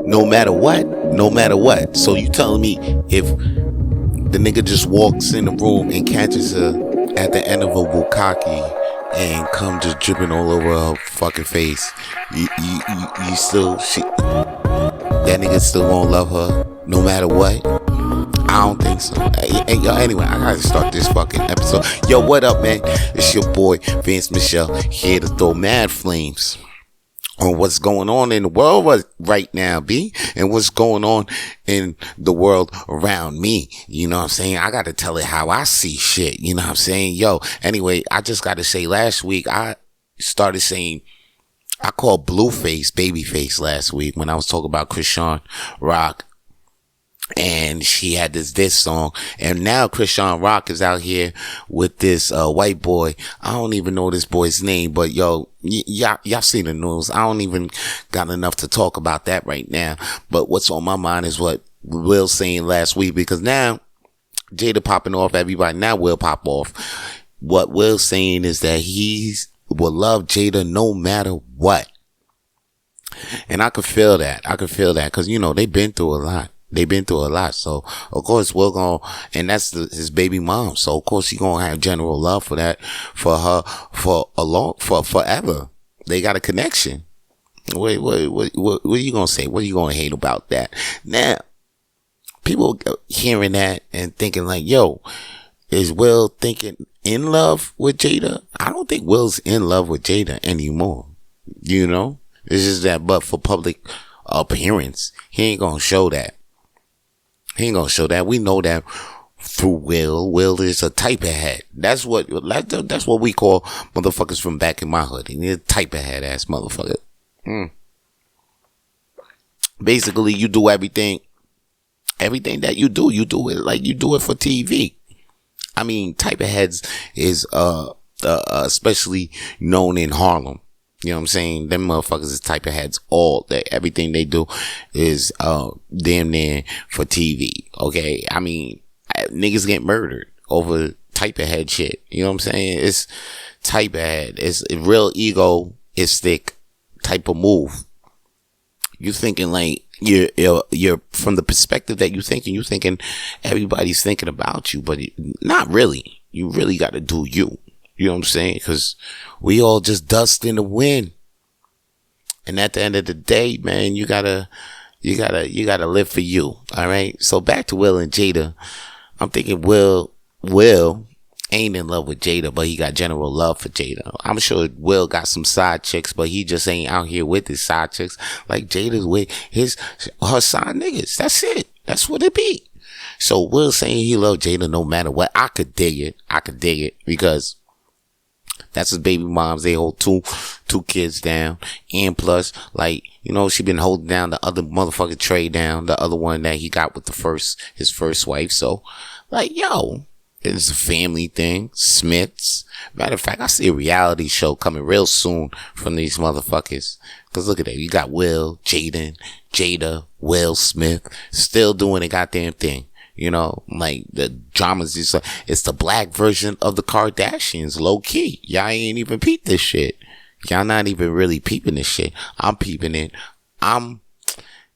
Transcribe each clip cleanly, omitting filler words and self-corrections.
No matter what, no matter what. So you telling me if the nigga just walks in the room and catches her at the end of a bukkake and come just dripping all over her fucking face, you still, that nigga still gonna love her no matter what? I don't think so. Hey, yo, anyway, I gotta start this fucking episode. Yo, what up, man? It's your boy Vance Michelle here to throw mad flames on what's going on in the world right now, B, and what's going on in the world around me. You know what I'm saying? I gotta tell it how I see shit. You know what I'm saying? Yo, anyway, I just gotta say, last week I started saying, I called Blueface Babyface last week when I was talking about Chrisean Rock. And she had this song, and now Chrisean Rock is out here with this white boy. I don't even know this boy's name, but yo, y'all see the news. I don't even got enough to talk about that right now. But what's on my mind is what Will saying last week, because now Jada popping off, everybody now Will pop off. What Will saying is that he will love Jada no matter what, and I could feel that. Because you know they've been through a lot. So of course we're gonna, and that's his baby mom. So of course he gonna have general love for that, for her, for forever. They got a connection. What are you gonna say? What are you gonna hate about that? Now, people hearing that and thinking like, yo, is Will thinking in love with Jada? I don't think Will's in love with Jada anymore. You know, it's just that, but for public appearance, he ain't gonna show that. We know that through Will. Will is a type of head. That's what we call motherfuckers from back in my hood. He's a type of head ass motherfucker. Basically, you do everything that you do it like you do it for TV. I mean, type of heads is especially known in Harlem. You know what I'm saying? Them motherfuckers is type of heads. Everything they do is damn near for TV. Okay? I mean, niggas get murdered over type of head shit. You know what I'm saying? It's type of head. It's a real egoistic type of move. You thinking like you're from the perspective that you thinking everybody's thinking about you, but not really. You really got to do you. You know what I'm saying? Because we all just dust in the wind. And at the end of the day, man, you gotta live for you. All right. So back to Will and Jada. I'm thinking Will ain't in love with Jada, but he got general love for Jada. I'm sure Will got some side chicks, but he just ain't out here with his side chicks like Jada's with her side niggas. That's it. That's what it be. So Will saying he love Jada no matter what. I could dig it because that's his baby moms. They hold two kids down. And plus, like, you know, she been holding down the other motherfucking Trey down. The other one that he got with his first wife. So, like, yo, it's a family thing. Smiths. Matter of fact, I see a reality show coming real soon from these motherfuckers. Cause look at that. You got Will, Jada, Will Smith, still doing the goddamn thing. You know, like the dramas, it's the black version of the Kardashians, low key. Y'all ain't even peep this shit. Y'all not even really peeping this shit. I'm peeping it.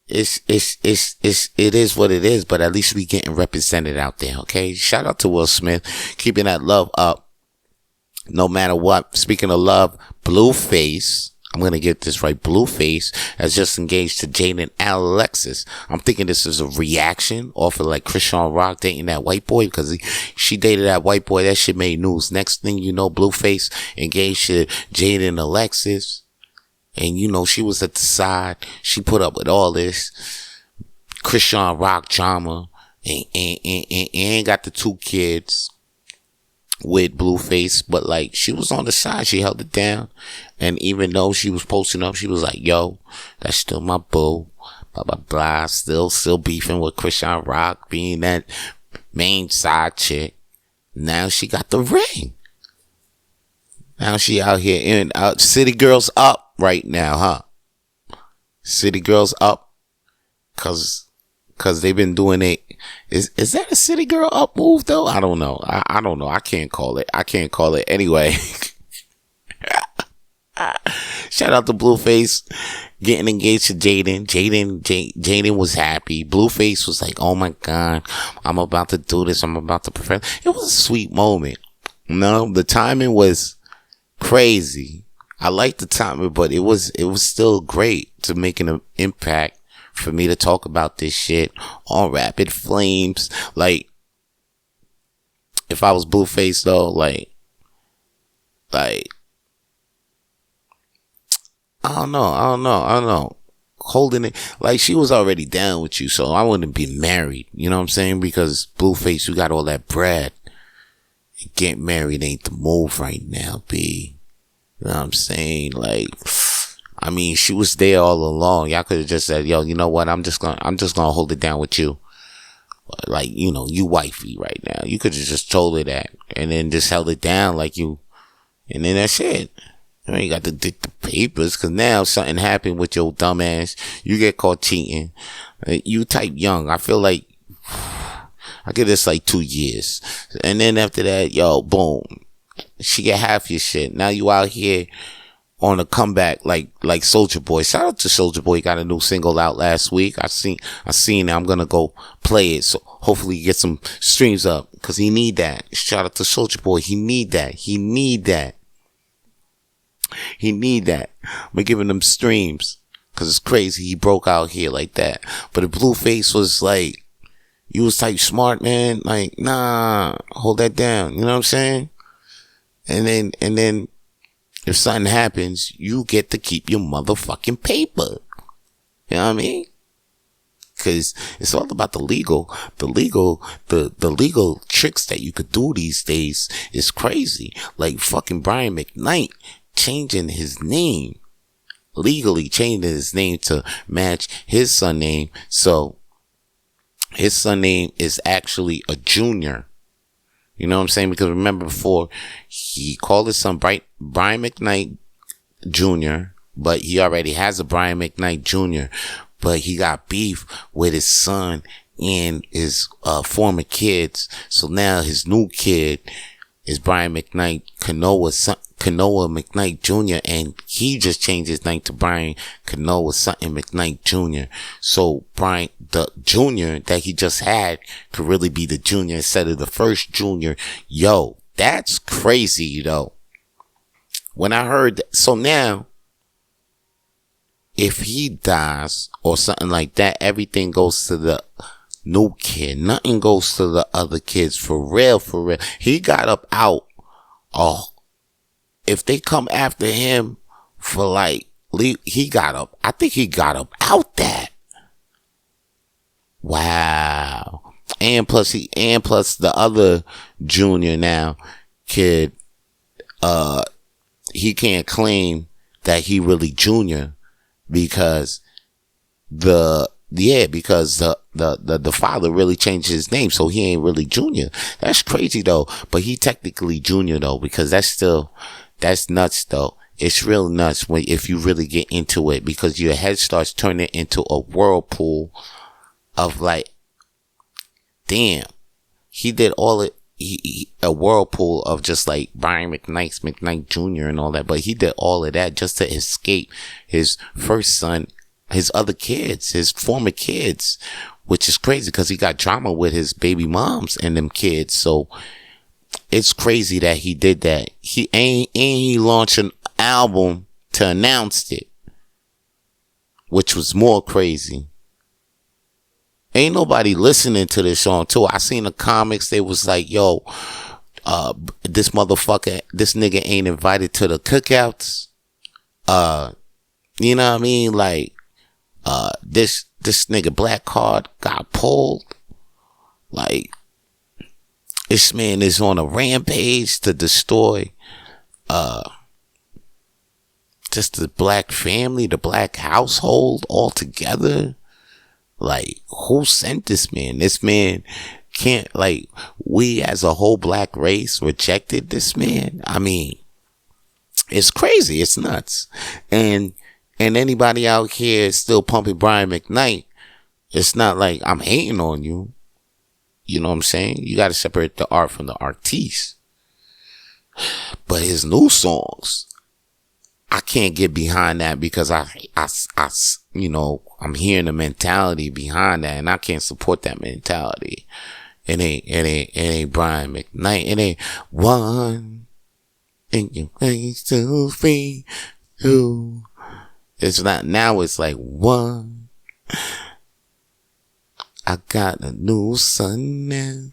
It is what it is, but at least we getting represented out there. Okay. Shout out to Will Smith, keeping that love up no matter what. Speaking of love, Blueface. I'm going to get this right. Blueface has just engaged to Jada and Alexis. I'm thinking this is a reaction off of like Chrisean Rock dating that white boy, because she dated that white boy. That shit made news. Next thing you know, Blueface engaged to Jada and Alexis. And you know, she was at the side. She put up with all this Chrisean Rock drama and got the 2 kids with Blueface, but like she was on the side, she held it down. And even though she was posting up, she was like, yo, that's still my boo, blah blah blah, still beefing with Chrisean Rock being that main side chick. Now she got the ring. Now she out here in City Girls up right now, huh? City Girls up cause they've been doing it. Is that a City Girl up move though? I don't know. I don't know. I can't call it. Anyway. Shout out to Blueface getting engaged to Jaden. Jaden was happy. Blueface was like, oh my God, I'm about to do this. I'm about to perfect. It was a sweet moment. No, the timing was crazy. I liked the timing, but it was still great to make an impact for me to talk about this shit on Rapid Flames. Like, if I was Blueface though, like, I don't know. Holding it, like, she was already down with you, so I wouldn't be married. You know what I'm saying? Because Blueface, you got all that bread. Get married ain't the move right now, B. You know what I'm saying? Like, I mean, she was there all along. Y'all could have just said, yo, you know what? I'm just gonna hold it down with you. Like, you know, you wifey right now. You could have just told her that and then just held it down like you, and then that's it. You ain't got to dig the papers, cause now something happened with your dumb ass. You get caught cheating. You type young. I feel like I give this like 2 years. And then after that, yo, boom. She get half your shit. Now you out here on a comeback like Soulja Boy. Shout out to Soulja Boy. He got a new single out last week. I seen it. I'm gonna go play it. So hopefully he get some streams up. Cause he need that. Shout out to Soulja Boy. He need that. We're giving him streams. Cause it's crazy. He broke out here like that. But if Blueface was like, you was type smart, man. Like, nah, hold that down. You know what I'm saying? And then if something happens, you get to keep your motherfucking paper. You know what I mean? Cause it's all about the legal tricks that you could do these days is crazy. Like fucking Brian McKnight changing his name, legally changing his name to match his son name. So his son name is actually a junior. You know what I'm saying? Because remember before, he called his son Brian McKnight Jr., but he already has a Brian McKnight Jr., but he got beef with his son and his former kids. So now his new kid is Brian McKnight, Kanoa McKnight Jr., and he just changed his name to Brian Kanoa something McKnight Jr. So Brian, the junior that he just had, could really be the junior instead of the first junior. Yo, that's crazy, though. When I heard that, so now, if he dies or something like that, everything goes to the new kid. Nothing goes to the other kids, for real. He got up out. Oh, if they come after him for like, he got up. I think he got up out that. Wow. And plus the other junior now kid, he can't claim that he really junior because the father really changed his name, so he ain't really junior. That's crazy though, but he technically junior though, because that's nuts though. It's real nuts if you really get into it, because your head starts turning into a whirlpool of like, damn, he did all it. A whirlpool of just like Brian McKnight Jr. and all that, but he did all of that just to escape his first son, his other kids, his former kids, which is crazy because he got drama with his baby moms and them kids. So it's crazy that he did that. He launched an album to announce it, which was more crazy. Ain't nobody listening to this song too. I seen the comics. They was like, yo, this nigga ain't invited to the cookouts. You know what I mean? Like, this nigga Black Card got pulled. Like, this man is on a rampage to destroy, just the black family, the black household altogether. Like, who sent this man? This man can't, like, we as a whole black race rejected this man. I mean, it's crazy. It's nuts. And anybody out here still pumping Brian McKnight, it's not like I'm hating on you. You know what I'm saying? You got to separate the art from the artiste. But his new songs, I can't get behind that because I, you know, I'm hearing the mentality behind that, and I can't support that mentality. It ain't Brian McKnight. It ain't one in your face to free you. It's not now. It's like one. I got a new son now.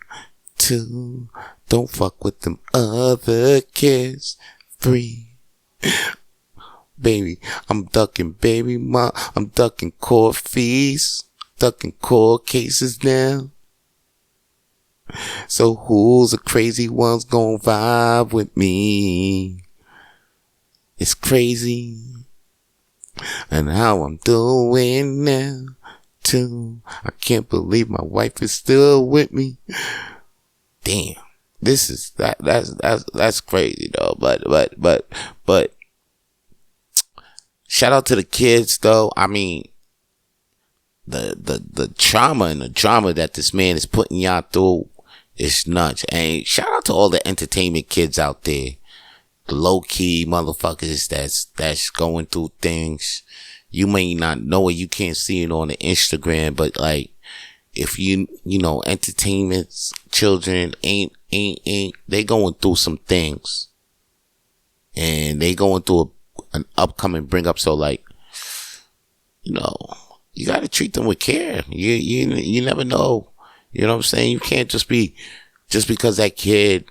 Two. Don't fuck with them other kids. Three. Baby, I'm ducking baby mom. I'm ducking court fees. Ducking court cases now. So who's the crazy ones gonna vibe with me? It's crazy. And how I'm doing now, too. I can't believe my wife is still with me. Damn. This is, that's crazy though. But, shout out to the kids though. I mean, the trauma and the drama that this man is putting y'all through is nuts. And shout out to all the entertainment kids out there. The low key motherfuckers that's going through things. You may not know it. You can't see it on the Instagram, but like, if you know, entertainment children ain't, they going through some things. And they going through an upcoming bring up. So like, you know, you got to treat them with care. You never know. You know what I'm saying? You can't just because that kid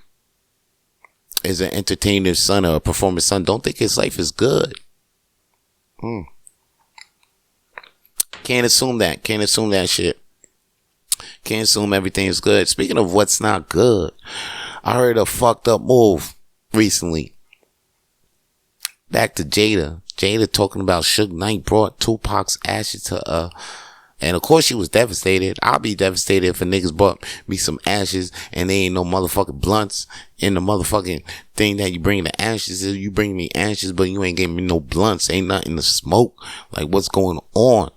is an entertainer's son or a performer's son, don't think his life is good. Can't assume that. Can't assume that shit. Can't assume everything is good. Speaking of what's not good, I heard a fucked up move recently. Back to Jada. Jada talking about Suge Knight brought Tupac's ashes to her. And of course she was devastated. I'll be devastated if a niggas brought me some ashes and there ain't no motherfucking blunts in the motherfucking thing that you bring the ashes. You bring me ashes, but you ain't giving me no blunts. Ain't nothing to smoke. Like, what's going on?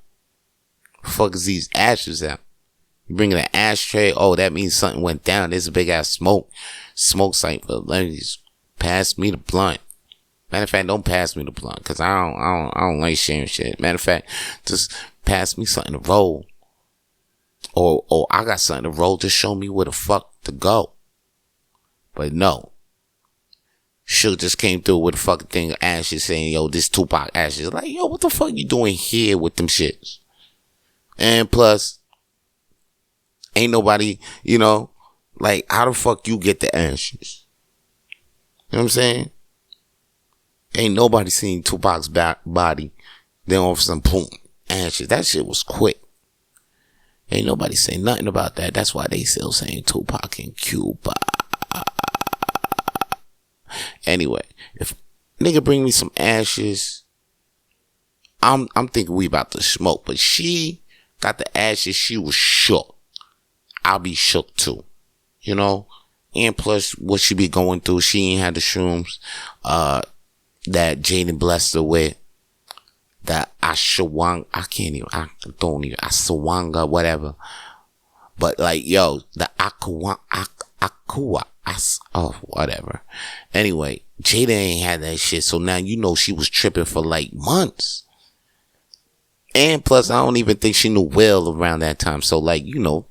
The fuck is these ashes out? You bring an ashtray. Oh, that means something went down. There's a big ass smoke site. But let me just pass me the blunt. Matter of fact, don't pass me the blunt, cause I don't like sharing shit. Matter of fact, just pass me something to roll. Or I got something to roll. Just show me where the fuck to go. But no. Suge just came through with a fucking thing of ashes saying, yo, this Tupac ashes. Like, yo, what the fuck you doing here with them shits? And plus, ain't nobody, you know, like, how the fuck you get the ashes? You know what I'm saying? Ain't nobody seen Tupac's body. Then all of a sudden, boom, ashes. That shit was quick. Ain't nobody saying nothing about that. That's why they still saying Tupac in Cuba. Anyway, if nigga bring me some ashes, I'm thinking we about to smoke. But she got the ashes. She was shook. I'll be shook too. You know? And plus, what she be going through, she ain't had the shrooms. That Jaden blessed her with, that Ashwanga, Aswanga, whatever. But like, yo, the whatever. Anyway, Jada ain't had that shit, so now you know she was tripping for like months. And plus, I don't even think she knew Will around that time, so like, you know,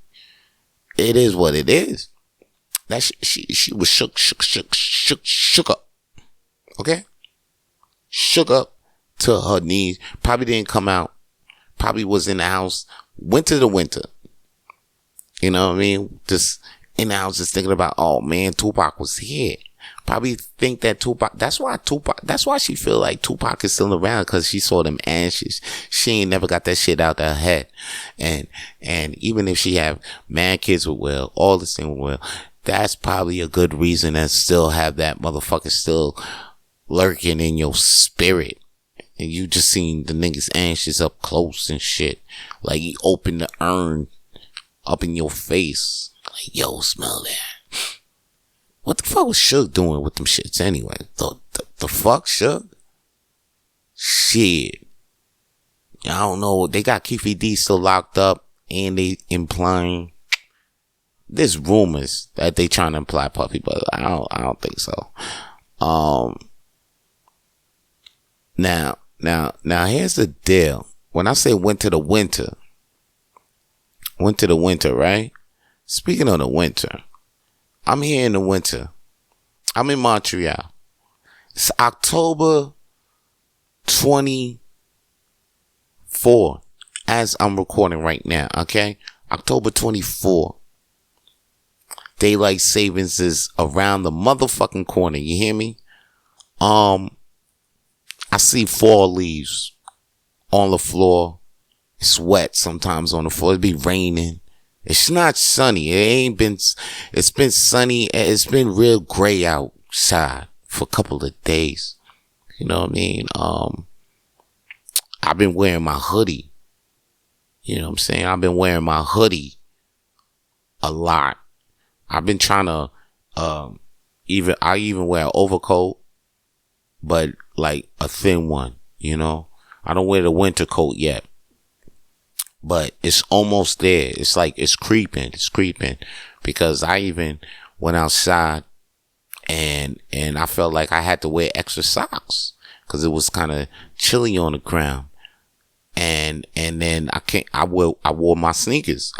it is what it is. That she was shook up. Okay? Shook up to her knees. Probably didn't come out. Probably was in the house. Winter to winter. You know what I mean? Just in the house, just thinking about, oh man, Tupac was here. Probably think that Tupac, that's why she feel like Tupac is still around, because she saw them ashes. She ain't never got that shit out of her head. And even if she have mad kids with Will, all the same with Will, that's probably a good reason to still have that motherfucker still lurking in your spirit. And you just seen the niggas ashes up close and shit. Like, he opened the urn up in your face. Like, yo, smell that. What the fuck was Suge doing with them shits anyway? The fuck, Suge? Shit. I don't know. They got Keefy D still locked up, and they implying, there's rumors that they trying to imply Puffy, but I don't think so. Now, here's the deal. When I say went to the winter, right? Speaking of the winter, I'm here in the winter. I'm in Montreal. It's October 24 as I'm recording right now, okay? October 24. Daylight savings is around the motherfucking corner. You hear me? I see fall leaves on the floor. It's wet sometimes on the floor. It be raining. It's not sunny. It's been sunny. It's been real gray outside for a couple of days. You know what I mean? I've been wearing my hoodie. You know what I'm saying? I've been wearing my hoodie a lot. I've been trying to, I even wear an overcoat, but like a thin one, you know? I don't wear the winter coat yet, but it's almost there. It's like, it's creeping because I even went outside and I felt like I had to wear extra socks because it was kind of chilly on the ground. And then I wore my sneakers.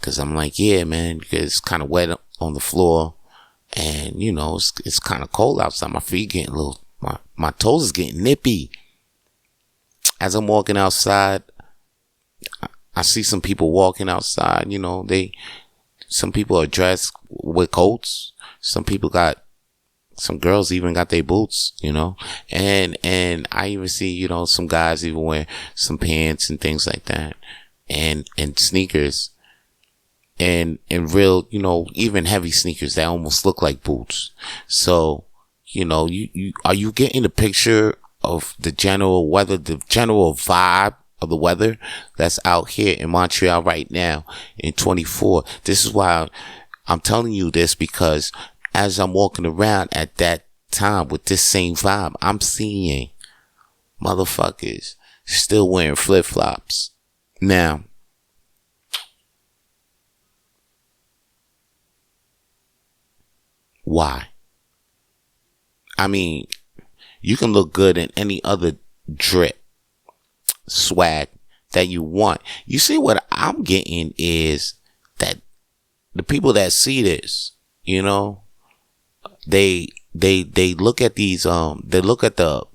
Cause I'm like, yeah, man, it's kind of wet on the floor and you know, it's kind of cold outside. My feet getting a little, my toes is getting nippy. As I'm walking outside, I see some people walking outside, you know, some people are dressed with coats. Some girls even got their boots, you know, and I even see, you know, some guys even wear some pants and things like that and sneakers and real, you know, even heavy sneakers that almost look like boots. So, you know, are you getting the picture of the general weather, the general vibe of the weather that's out here in Montreal right now in 24? This is why I'm telling you this, because as I'm walking around at that time with this same vibe, I'm seeing motherfuckers still wearing flip-flops. Now, why? I mean, you can look good in any other drip, swag that you want. You see, what I'm getting is that the people that see this, you know, they look at these, they look at the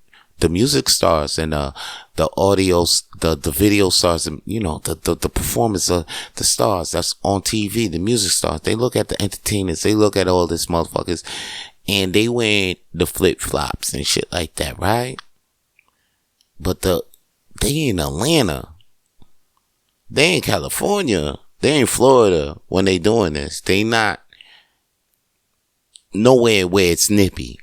music stars and the audios, the video stars, and you know, the performance of the stars that's on TV, the music stars. They look at the entertainers, they look at all this motherfuckers, and they wear the flip flops and shit like that, right? But they in Atlanta, they in California, they in Florida when they doing this. They not nowhere where it's nippy.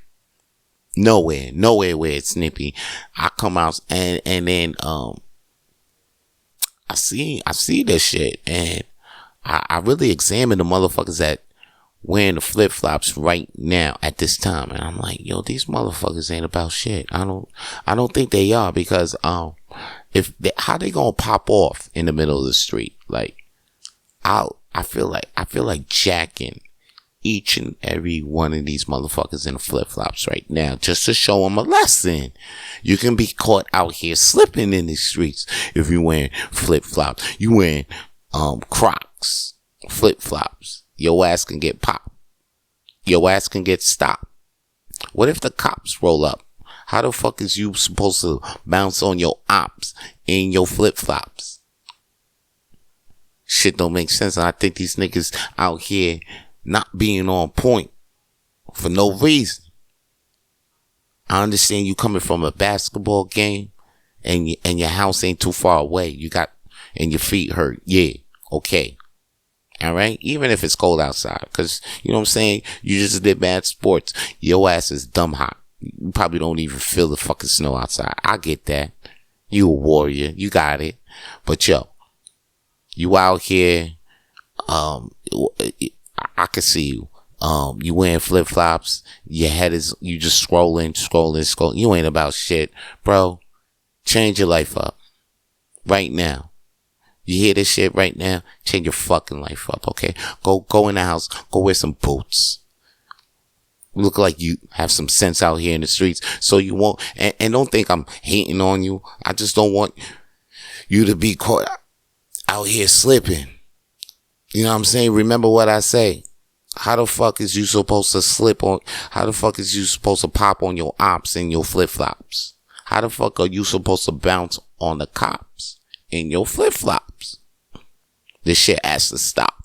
Nowhere where it's nippy. I come out and then I see this shit, and I really examine the motherfuckers that wearing the flip flops right now at this time, and I'm like, yo, these motherfuckers ain't about shit. I don't think they are, because how they gonna pop off in the middle of the street? Like, I feel like jacking each and every one of these motherfuckers in the flip-flops right now, just to show them a lesson. You can be caught out here slipping in the streets if you're wearing flip-flops. You wearing Crocs, flip-flops. Your ass can get popped. Your ass can get stopped. What if the cops roll up? How the fuck is you supposed to bounce on your ops in your flip-flops? Shit don't make sense. And I think these niggas out here not being on point for no reason. I understand you coming from a basketball game and your house ain't too far away. And your feet hurt. Yeah. Okay. All right. Even if it's cold outside, cause you know what I'm saying? You just did bad sports. Your ass is dumb hot. You probably don't even feel the fucking snow outside. I get that. You a warrior. You got it. But yo, you out here, I can see you. You wearing flip flops. Your head is, you just scrolling. You ain't about shit, bro. Change your life up right now. You hear this shit right now? Change your fucking life up, okay? Go in the house. Go wear some boots. look like you have some sense out here in the streets, so you won't. And don't think I'm hating on you. I just don't want you to be caught out here slipping. You know what I'm saying? Remember what I say. How the fuck is you supposed to slip on? How the fuck is you supposed to pop on your ops and your flip-flops? How the fuck are you supposed to bounce on the cops in your flip-flops? This shit has to stop.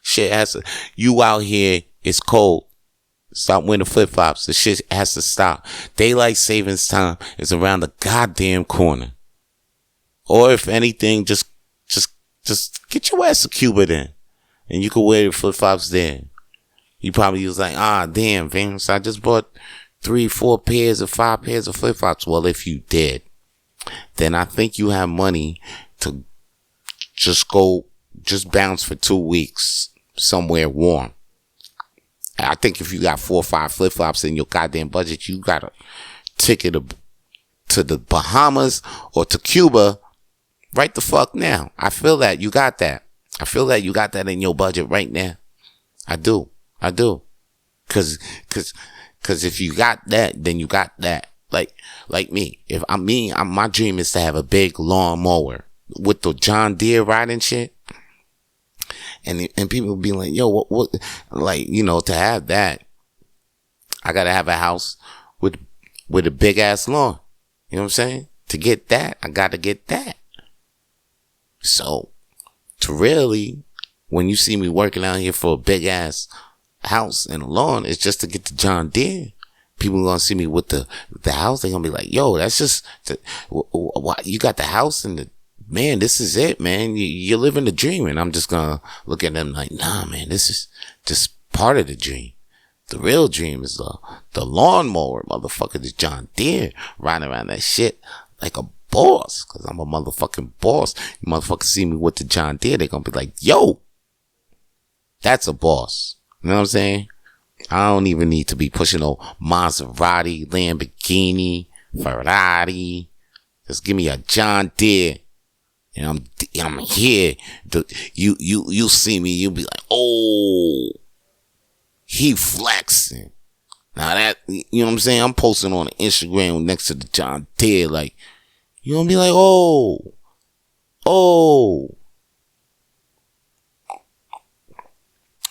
Shit has to. You out here, it's cold. Stop wearing the flip-flops. The shit has to stop. Daylight savings time is around the goddamn corner. Or if anything, just get your ass a Cuba then. And you can wear your flip-flops there. You probably was like, damn, Vance, I just bought 3, 4 pairs or 5 pairs of flip-flops. Well, if you did, then I think you have money to just bounce for 2 weeks somewhere warm. I think if you got 4 or 5 flip-flops in your goddamn budget, you got a ticket to the Bahamas or to Cuba right the fuck now. I feel that you got that. I feel that you got that in your budget right now. I do. Cause if you got that, then you got that. Like me. If I'm me, my dream is to have a big lawn mower with the John Deere riding shit. And people be like, yo, what, like, you know, to have that, I gotta have a house with a big ass lawn. You know what I'm saying? To get that, I gotta get that. So, to really, when you see me working out here for a big ass house and a lawn, it's just to get the John Deere. People gonna see me with the house. They're gonna be like, yo, that's just, you got the house and man, this is it, man. You're living the dream. And I'm just gonna look at them like, nah, man, this is just part of the dream. The real dream is the lawnmower, motherfucker, the John Deere, riding around that shit like a boss, cause I'm a motherfucking boss. You motherfuckers see me with the John Deere, they're gonna be like, yo, that's a boss. You know what I'm saying? I don't even need to be pushing no Maserati, Lamborghini, Ferrari. Just give me a John Deere. And I'm here. You see me, you'll be like, oh, he flexing. Now that, you know what I'm saying? I'm posting on Instagram next to the John Deere, like, you gonna be like, oh.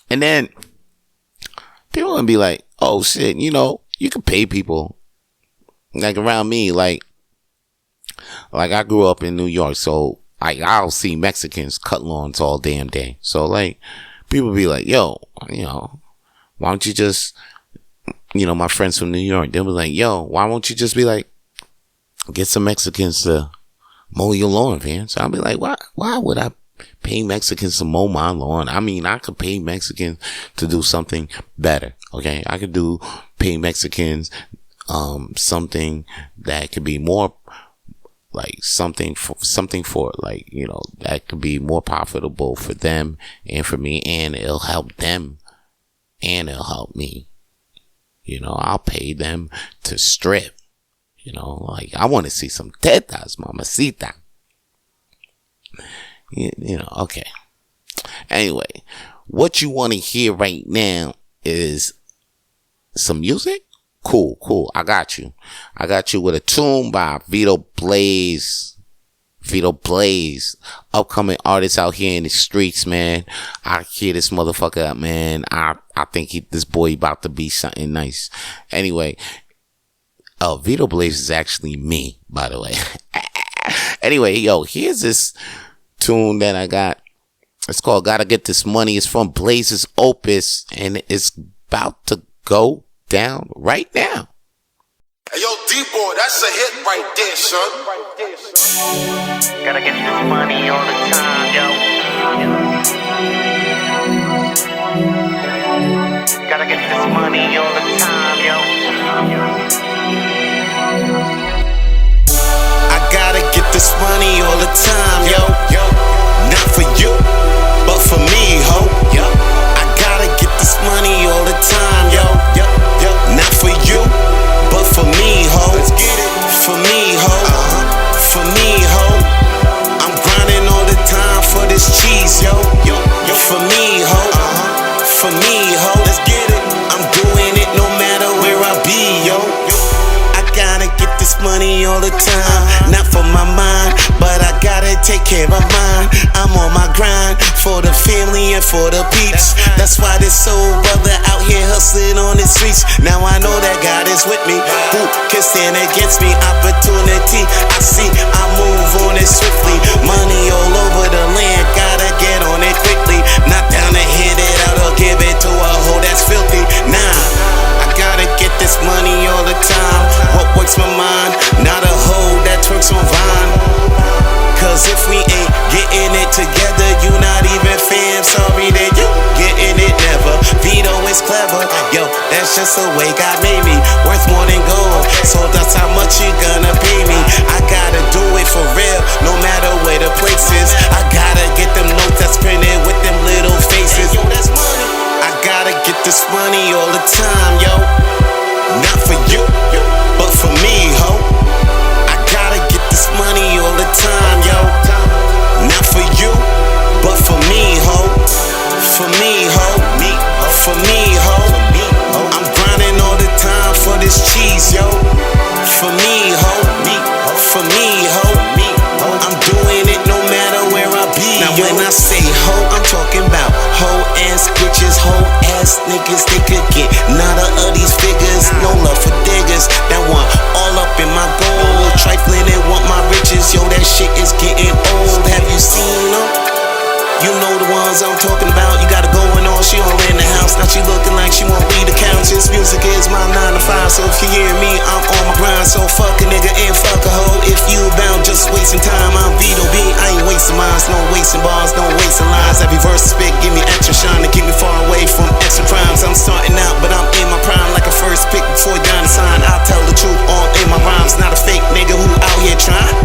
And then people gonna be like, oh shit, you know, you can pay people. Like around me, like I grew up in New York, so I'll see Mexicans cut lawns all damn day. So like, people be like, yo, you know, why don't you just, you know, my friends from New York, they'll be like, yo, why won't you just be like, get some Mexicans to mow your lawn, man. So I'll be like, why would I pay Mexicans to mow my lawn? I mean, I could pay Mexicans to do something better. Okay. I could pay Mexicans, something that could be more like something for like, you know, that could be more profitable for them and for me, and it'll help them and it'll help me. You know, I'll pay them to strip. You know, like, I want to see some tetas, mamacita. You know, okay. Anyway, what you want to hear right now is some music? Cool. I got you with a tune by Vito Blaze. Upcoming artist out here in the streets, man. I hear this motherfucker up, man. I think this boy about to be something nice. Anyway, Vito Blaze is actually me, by the way. Anyway, yo, here's this tune that I got. It's called Gotta Get This Money. It's from Blaze's Opus, and it's about to go down right now. Hey, yo, D-Boy, that's a hit right there, son. Gotta get this money all the time, yo. Gotta get this money all the time, yo. I gotta get this money all the time, yo. Not for you, but for me, ho. I gotta get this money all the time, yo. Not for you, but for me, ho. Let's get it. For me, ho. For me, ho. I'm grinding all the time for this cheese, yo. For me, ho. For me, ho. Let's get it. I'm doing care of mine. I'm on my grind for the family and for the peeps. That's why this soul brother out here hustling on the streets. Now I know that God is with me. Who can stand against me? Opportunity I see, I move on it swiftly. Money all over the land, gotta get on it quickly. Not down to hit it out or give it to a hoe that's filthy. Nah, I gotta get this money all the time. What works my mind? Not a hoe that twerks on Vine. Cause if we ain't getting it together, you not even fam. Sorry that you getting it never. Vito is clever, yo, that's just the way God made me. Worth more than gold, so that's how much you gonna pay me. I gotta do it for real, no matter where the place is. I gotta get them notes that's printed with them little faces. Yo, that's money. I gotta get this money all the time, yo. Not for you, but for me, ho. I gotta get this money all the time, yo. Not for you, but for me, ho. For me, ho. For me, ho. I'm grinding all the time for this cheese, yo. For me, ho. For me, ho. I'm doing it no matter where I be. Now when I say ho, I'm talking about hoe ass bitches, hoe ass niggas. They could get nada of these figures. No love for diggers that want all up in my gold. Trifling and want my riches. Yo, that shit is getting old. Have you seen them? You know the ones I'm talking about. You got her going on, she all in the house. Now she looking like she won't leave the couch. This music is my 9 to 5. So if you hear me, I'm on my grind. So fuck a nigga and fuck a hoe. If you bound just wasting time, I'm Vito B. I ain't wasting minds, no wasting bars, no wasting lines. Every verse I spit give me extra shine to keep me far away from extra crimes. I'm starting out, but I'm in my prime like a first pick before down the sign. I'll tell the truth all in my rhymes. Not a fake nigga who out here trying.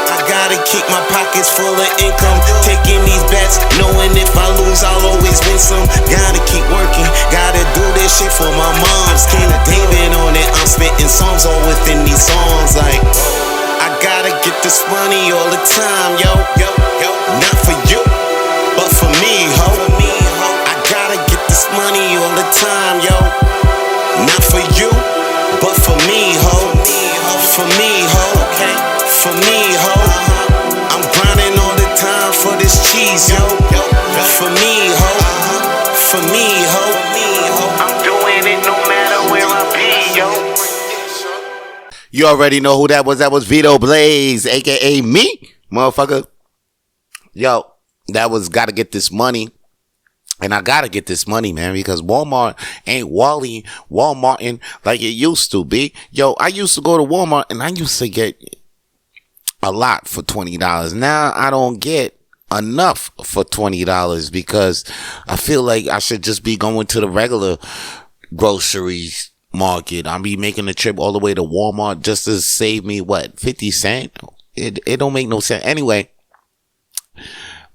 I gotta keep my pockets full of income. Taking these bets, knowing if I lose, I'll always win some. Gotta keep working, gotta do this shit for my moms. King David on it, I'm spitting songs all within these songs. Like, I gotta get this money all the time, yo. Not for you, but for me, ho. I gotta get this money all the time, yo. Not for you, but for me, ho. For me, ho. For me, ho. I'm grinding all the time for this cheese, yo. For me, ho. For me, ho. I'm doing it no matter where I be, yo. You already know who that was. That was Vito Blaze, aka me, motherfucker. Yo, that was Gotta Get This Money. And I gotta get this money, man, because Walmart ain't Walmarting like it used to be. Yo, I used to go to Walmart and I used to get a lot for $20. Now I don't get enough for $20 because I feel like I should just be going to the regular groceries market. I'll be making the trip all the way to Walmart just to save me, what, 50 cents? It don't make no sense. Anyway,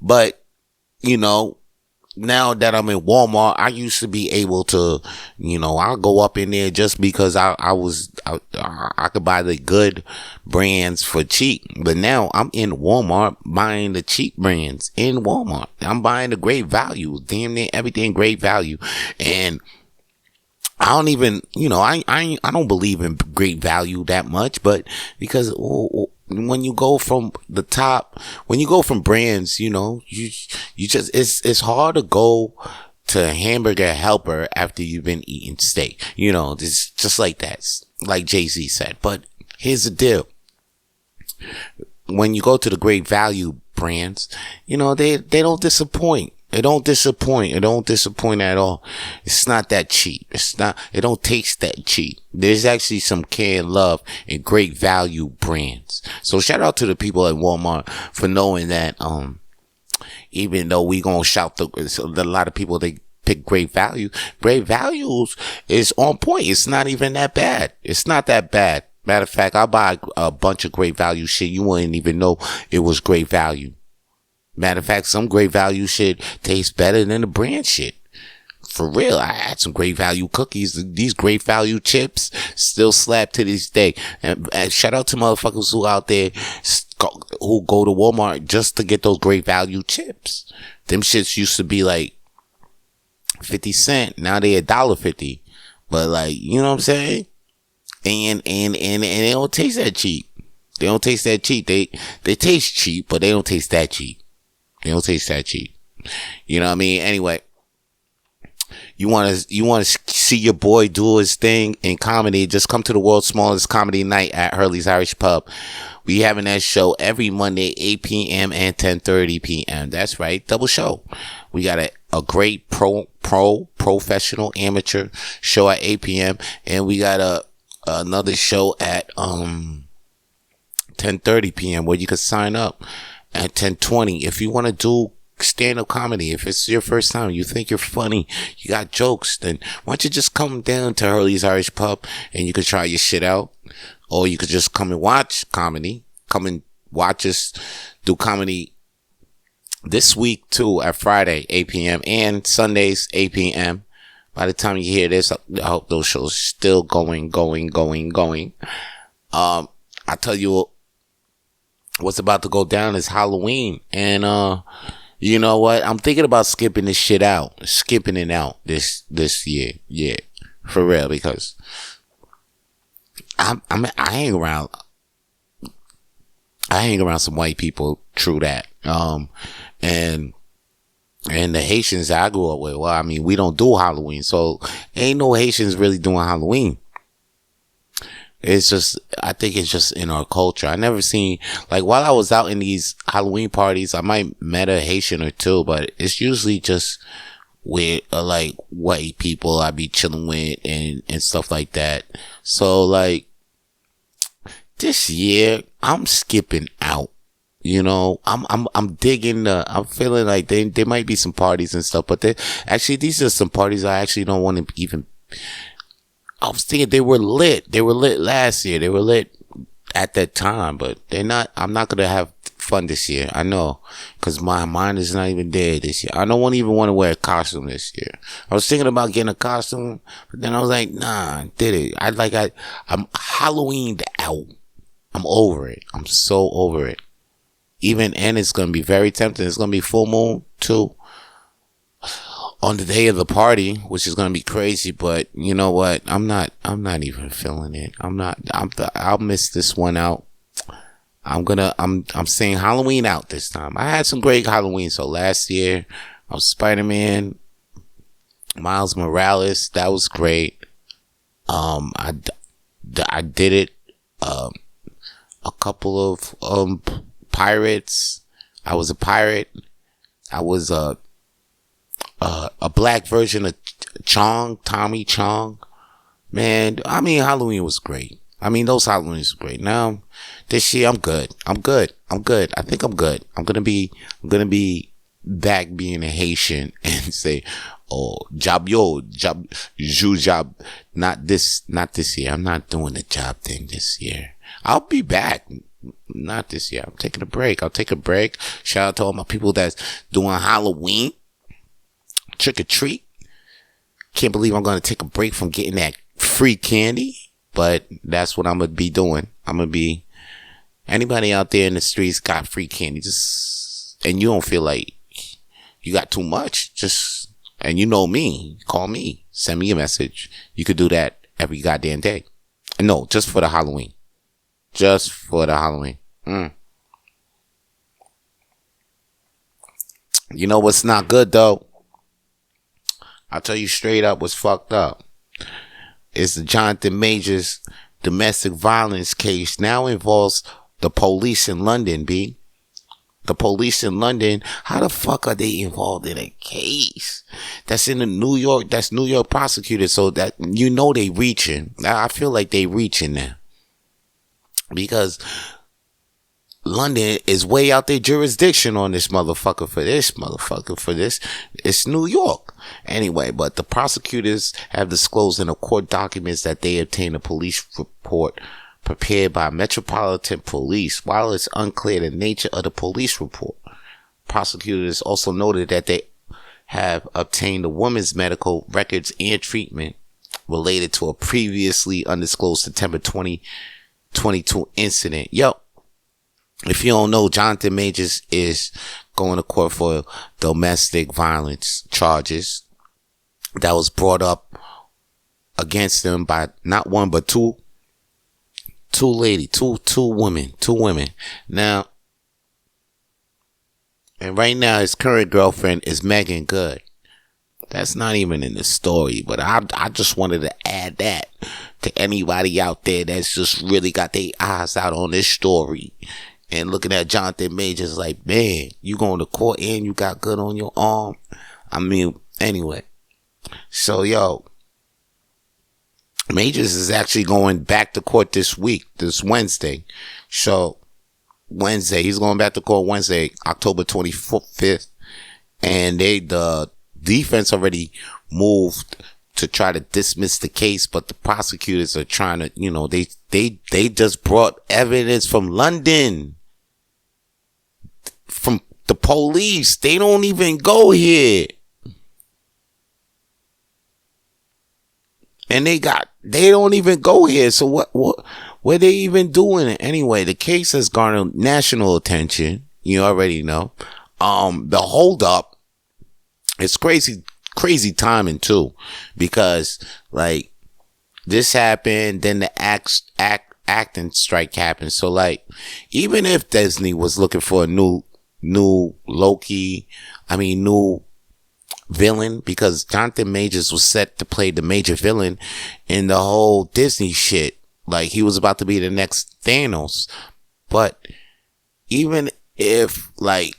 but, you know, now that I'm in Walmart, I used to be able to, you know, I'll go up in there just because I could buy the good brands for cheap. But now I'm in Walmart buying the cheap brands in Walmart. I'm buying the great value, damn near everything great value. And I don't even, you know, I don't believe in great value that much, but because when you go from the top, when you go from brands, you know, you just, it's hard to go to Hamburger Helper after you've been eating steak. You know, it's just like that, like Jay-Z said. But here's the deal. When you go to the great value brands, you know, they don't disappoint. It don't disappoint. It don't disappoint at all. It's not that cheap. It don't taste that cheap. There's actually some care and love in great value brands. So shout out to the people at Walmart for knowing that, even though we gonna shout a lot of people, they pick great value. Great values is on point. It's not even that bad. It's not that bad. Matter of fact, I buy a bunch of great value shit. You wouldn't even know it was great value. Matter of fact, some great value shit tastes better than the brand shit. For real, I had some great value cookies. These great value chips still slap to this day. And shout out to motherfuckers who out there who go to Walmart just to get those great value chips. Them shits used to be like 50 cents. Now they $1.50. But like, you know what I'm saying? And it don't taste that cheap. They don't taste that cheap. They taste cheap, but they don't taste that cheap. They don't taste that cheap. You know what I mean? Anyway, you want to see your boy do his thing in comedy, just come to the world's smallest comedy night at Hurley's Irish Pub. We having that show every Monday, 8 p.m. and 10:30 p.m. That's right, double show. We got a great professional amateur show at 8 p.m. and we got another show at 10:30 p.m. where you can sign up at 10:20 if you want to do stand-up comedy. If it's your first time, you think you're funny, you got jokes, then why don't you just come down to Hurley's Irish Pub and you can try your shit out. Or you could just come and watch comedy. Come and watch us do comedy this week too at Friday, 8 p.m. and Sundays, 8 p.m. By the time you hear this, I hope those shows are still going. I tell you what's about to go down is Halloween. And you know what? I'm thinking about skipping this shit out. Skipping it out this year. Yeah. For real, because I hang around some white people, true that. And the Haitians that I grew up with, well, I mean, we don't do Halloween, so ain't no Haitians really doing Halloween. It's just, I think it's just in our culture. I never seen, like, while I was out in these Halloween parties, I might met a Haitian or two, but it's usually just with like white people I be chilling with and stuff like that. So like this year I'm skipping out. You know, I'm digging I'm feeling like there might be some parties and stuff, but these are some parties I actually don't want to even. I was thinking they were lit. They were lit last year. They were lit at that time, but they're not. I'm not going to have fun this year. I know, because my mind is not even there this year. I don't even want to wear a costume this year. I was thinking about getting a costume, but then I was like, nah, did it. I'm Halloweened out. I'm over it. I'm so over it. And it's going to be very tempting. It's going to be full moon too on the day of the party, which is going to be crazy, but you know what? I'm not even feeling it. I'll miss this one out. I'm saying Halloween out this time. I had some great Halloween. So last year I was Spider-Man, Miles Morales. That was great. I did it. A couple of, pirates. I was a pirate. I was a black version of Tommy Chong. Man, I mean, Halloween was great. I mean, those Halloweens were great. Now, this year, I'm good. I think I'm good. I'm gonna be back being a Haitian and say, oh, job. Not this year. I'm not doing the job thing this year. I'll be back. Not this year. I'm taking a break. I'll take a break. Shout out to all my people that's doing Halloween. Trick or treat. Can't believe I'm going to take a break from getting that free candy. But that's what I'm going to be doing. Anybody out there in the streets got free candy. And you don't feel like you got too much. And you know me. Call me. Send me a message. You could do that every goddamn day. No, just for the Halloween. Just for the Halloween. You know what's not good though? I'll tell you straight up what's fucked up. It's the Jonathon Majors domestic violence case now involves the police in London, B. The police in London, how the fuck are they involved in a case that's in New York prosecutors? So that, you know, they reaching. I feel like they reaching now. Because London is way out their jurisdiction on this motherfucker for this. It's New York. Anyway, but the prosecutors have disclosed in the court documents that they obtained a police report prepared by Metropolitan Police. While it's unclear the nature of the police report, prosecutors also noted that they have obtained a woman's medical records and treatment related to a previously undisclosed September 2022 incident. Yo, if you don't know, Jonathon Majors is going to court for domestic violence charges that was brought up against him by not one but two two women. Now, and right now his current girlfriend is Megan Good. That's not even in the story, but I just wanted to add that to anybody out there that's just really got their eyes out on this story and looking at Jonathan Majors like, man, you going to court and you got Good on your arm. I mean, anyway. So, yo, Majors is actually going back to court this Wednesday. So, he's going back to court Wednesday, October 25th. And the defense already moved to try to dismiss the case, but the prosecutors are trying to, they just brought evidence from London, from the police. They don't even go here. And they don't even go here. So what are they even doing? Anyway, the case has garnered national attention. You already know. The holdup, it's crazy timing too, because like this happened, then the acting strike happened. So like, even if Disney was looking for a new villain, because Jonathan Majors was set to play the major villain in the whole Disney shit. Like, he was about to be the next Thanos. But even if like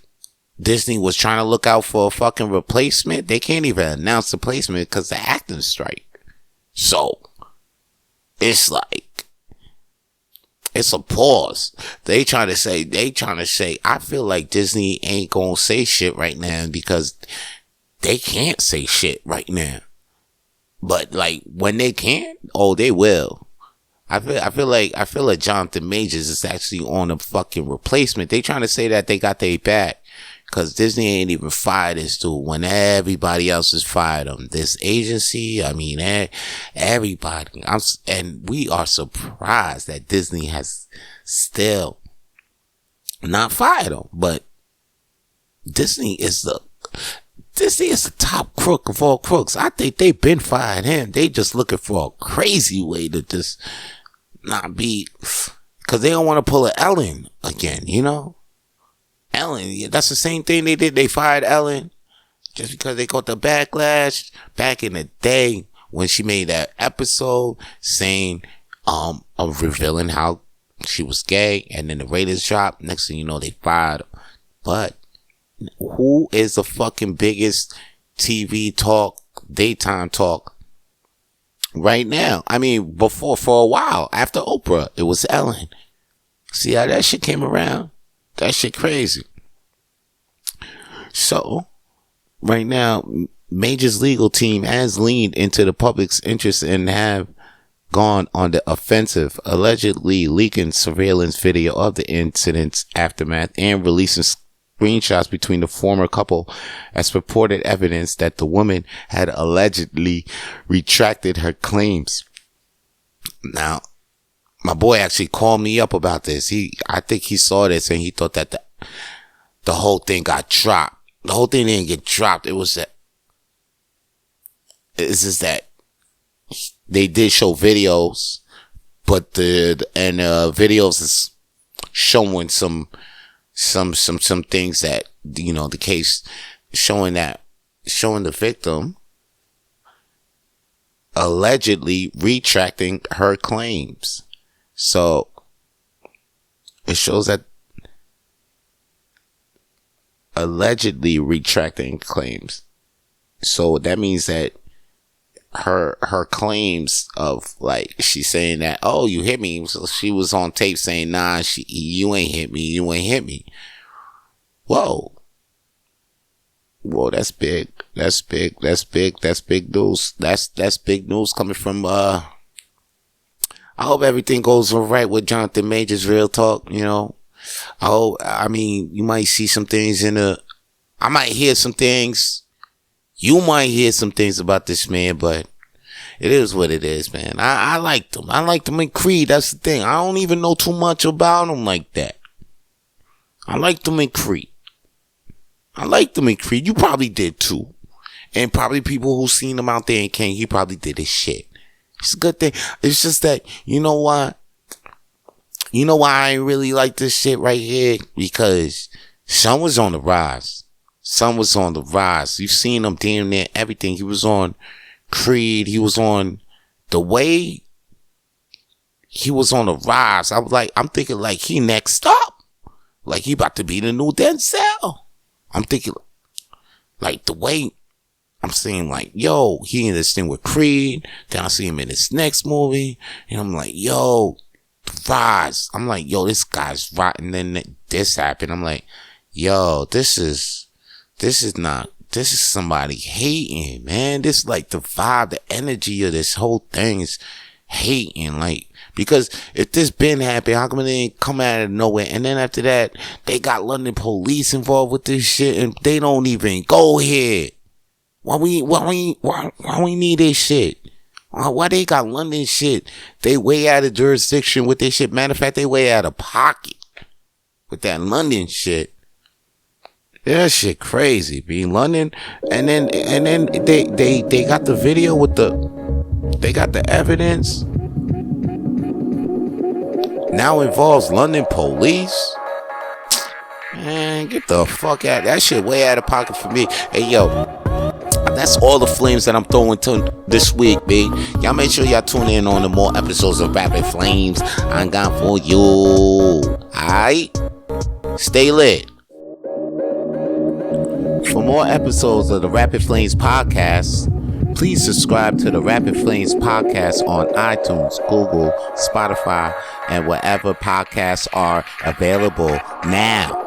Disney was trying to look out for a fucking replacement, they can't even announce the placement because the acting strike. So it's like, it's a pause. They trying to say, I feel like Disney ain't gonna say shit right now because they can't say shit right now. But like, when they can, they will. I feel like Jonathan Majors is actually on a fucking replacement. They trying to say that they got their back, cause Disney ain't even fired this dude when everybody else has fired him. This agency, I mean, everybody. And we are surprised that Disney has still not fired him. But Disney is the top crook of all crooks. I think they've been fired him. They just looking for a crazy way to just not be, cause they don't want to pull an Ellen again, Ellen, that's the same thing they did. They fired Ellen just because they got the backlash back in the day when she made that episode saying, of revealing how she was gay, and then the ratings dropped. Next thing you know, they fired her. But who is the fucking biggest TV talk, daytime talk right now? I mean, before, for a while, after Oprah, it was Ellen. See how that shit came around? That shit crazy. So, right now, Major's legal team has leaned into the public's interest and have gone on the offensive, allegedly leaking surveillance video of the incident's aftermath and releasing screenshots between the former couple as purported evidence that the woman had allegedly retracted her claims. Now, my boy actually called me up about this. I think he saw this and he thought that the whole thing got dropped. The whole thing didn't get dropped. It's just that they did show videos, but the videos is showing some things that, the case showing the victim allegedly retracting her claims. So it shows that allegedly retracting claims. So that means that her claims of, like, she's saying that, oh, you hit me. So she was on tape saying, nah, you ain't hit me. Whoa, that's big. That's big news. That's big news coming from, I hope everything goes all right with Jonathan Majors, real talk, I mean, you might see some things I might hear some things. You might hear some things about this man, but it is what it is, man. I liked him. I liked him in Creed. That's the thing. I don't even know too much about him like that. I liked him in Creed. You probably did too. And probably people who seen him out there in King, he probably did his shit. It's a good thing. It's just that, you know what? You know why I really like this shit right here? Because Son was on the rise. Son was on the rise. You've seen him damn near everything. He was on Creed. He was on the way he was on the rise. I'm thinking like he next up. Like he about to be the new Denzel. I'm thinking like the way I'm saying like, yo, he in this thing with Creed. Then I see him in this next movie. And I'm like, yo, the rise. I'm like, yo, this guy's right. And then this happened. I'm like, yo, this is somebody hating, man. This like the vibe, the energy of this whole thing is hating. Like, because if this been happening, how come it didn't come out of nowhere? And then after that, they got London police involved with this shit and they don't even go here. Why we need this shit? Why they got London shit? They way out of jurisdiction with this shit. Matter of fact, they way out of pocket with that London shit. That shit crazy, be London, and then they got the video with they got the evidence. Now involves London police. Man, get the fuck out. That shit way out of pocket for me. Hey yo, that's all the flames that I'm throwing to this week, B. Y'all make sure y'all tune in on the more episodes of Rapid Flames. I got for you. Alright? Stay lit. For more episodes of the Rapid Flames podcast, please subscribe to the Rapid Flames podcast on iTunes, Google, Spotify, and wherever podcasts are available now.